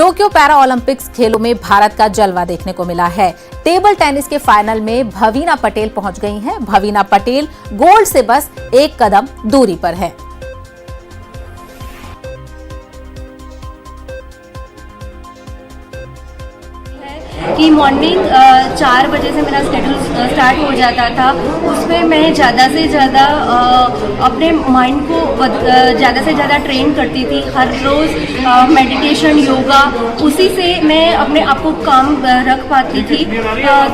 Tokyo para Olympics खेलों में भारत का जलवा देखने को मिला है। टेबल टेनिस के फाइनल में भवीना पटेल पहुंच गई हैं। भवीना पटेल गोल्ड से बस एक कदम दूरी पर है। कि मॉर्निंग 4 बजे से मेरा शेड्यूल स्टार्ट हो जाता था। उसमें मैं ज़्यादा से ज़्यादा अपने माइंड को ज़्यादा से ज़्यादा ट्रेन करती थी। हर रोज़ मेडिटेशन, योगा, उसी से मैं अपने आप को काम रख पाती थी।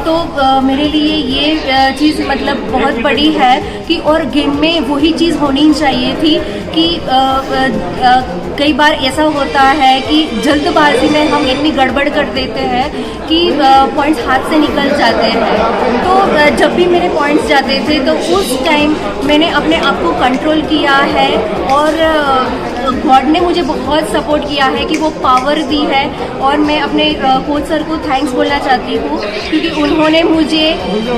तो मेरे लिए ये चीज़ मतलब बहुत बड़ी है कि और गेम में वही चीज़ होनी चाहिए थी कि कई बार ऐसा होता है कि जल्दबाजी में हम इतनी गड़बड़ कर देते हैं कि पॉइंट्स हाथ से निकल जाते हैं। तो जब भी मेरे पॉइंट्स जाते थे तो उस टाइम मैंने अपने आप को कंट्रोल किया है और गॉड ने मुझे बहुत सपोर्ट किया है कि वो पावर दी है। और मैं अपने कोच सर को थैंक्स बोलना चाहती हूँ क्योंकि उन्होंने मुझे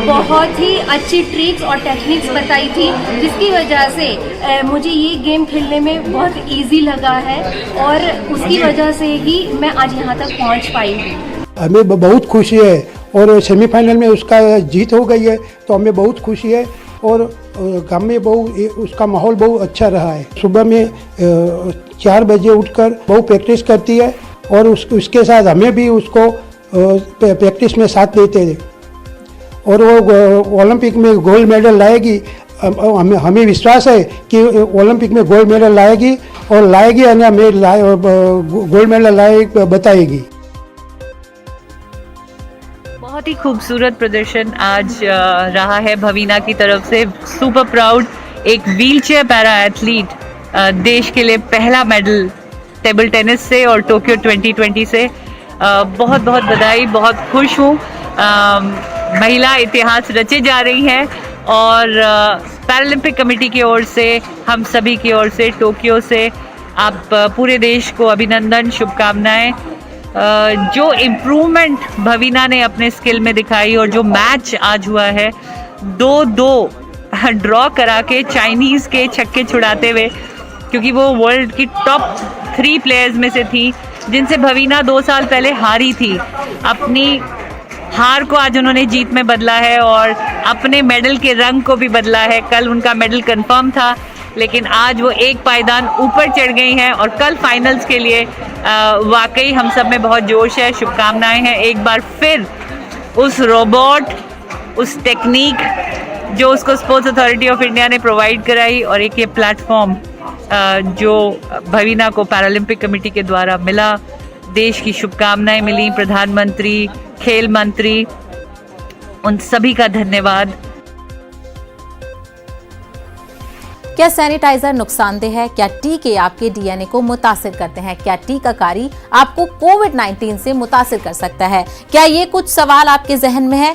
बहुत ही अच्छी ट्रिक्स और टेक्निक्स बताई थी, जिसकी वजह से मुझे ये गेम खेलने में बहुत ईजी लगा है और उसकी वजह से ही मैं आज यहाँ तक पहुँच पाई हूँ। हमें बहुत खुशी है और सेमीफाइनल में उसका जीत हो गई है तो हमें बहुत खुशी है। और गाँव में उसका माहौल बहुत अच्छा रहा है। सुबह में 4 बजे उठकर बहुत प्रैक्टिस करती है और उसके साथ हमें भी उसको प्रैक्टिस में साथ देते थे और वो ओलंपिक में गोल्ड मेडल लाएगी। हमें विश्वास है कि ओलंपिक में गोल्ड मेडल लाएगी और हमें गोल्ड मेडल लाए बताएगी। बहुत ही खूबसूरत प्रदर्शन आज रहा है भवीना की तरफ से। सुपर प्राउड, एक व्हीलचेयर पैरा एथलीट, देश के लिए पहला मेडल टेबल टेनिस से और टोक्यो 2020 से। बहुत बहुत बधाई, बहुत खुश हूँ। महिला इतिहास रचे जा रही हैं और पैरालंपिक कमेटी की ओर से, हम सभी की ओर से, टोक्यो से आप पूरे देश को अभिनंदन, शुभकामनाएं। जो इम्प्रूवमेंट भवीना ने अपने स्किल में दिखाई और जो मैच आज हुआ है 2-2 ड्रॉ करा के चाइनीज़ के छक्के छुड़ाते हुए, क्योंकि वो वर्ल्ड की टॉप 3 प्लेयर्स में से थी जिनसे भवीना 2 साल पहले हारी थी। अपनी हार को आज उन्होंने जीत में बदला है और अपने मेडल के रंग को भी बदला है। कल उनका मेडल कंफर्म था लेकिन आज वो एक पायदान ऊपर चढ़ गई हैं और कल फाइनल्स के लिए वाकई हम सब में बहुत जोश है, शुभकामनाएं हैं। एक बार फिर उस रोबोट, उस टेक्निक जो उसको स्पोर्ट्स अथॉरिटी ऑफ इंडिया ने प्रोवाइड कराई और एक ये प्लेटफॉर्म जो भवीना को पैरालंपिक कमेटी के द्वारा मिला, देश की शुभकामनाएं मिली। प्रधानमंत्री, खेल मंत्री, उन सभी का धन्यवाद। क्या सैनिटाइजर नुकसानदेह है? क्या टीके आपके डीएनए को मुतासिर करते हैं? क्या टीकाकारी आपको कोविड-19 से मुतासिर कर सकता है? क्या ये कुछ सवाल आपके जहन में है?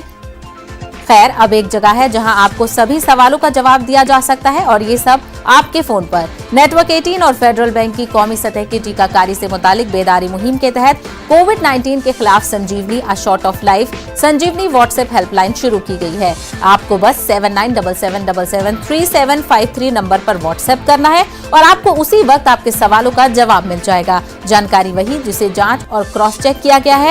खैर, अब एक जगह है जहां आपको सभी सवालों का जवाब दिया जा सकता है और ये सब आपके फोन पर। नेटवर्क 18 और फेडरल बैंक की कौमी सतह की टीकाकारी से मुतालिक बेदारी मुहिम के तहत कोविड-19 के खिलाफ Sanjeevani a shot of life Sanjeevani WhatsApp helpline शुरू की गई है। आपको बस 7977773753 नंबर पर व्हाट्सएप करना है और आपको उसी वक्त आपके सवालों का जवाब मिल जाएगा। जानकारी वही जिसे जांच और क्रॉस चेक किया गया है।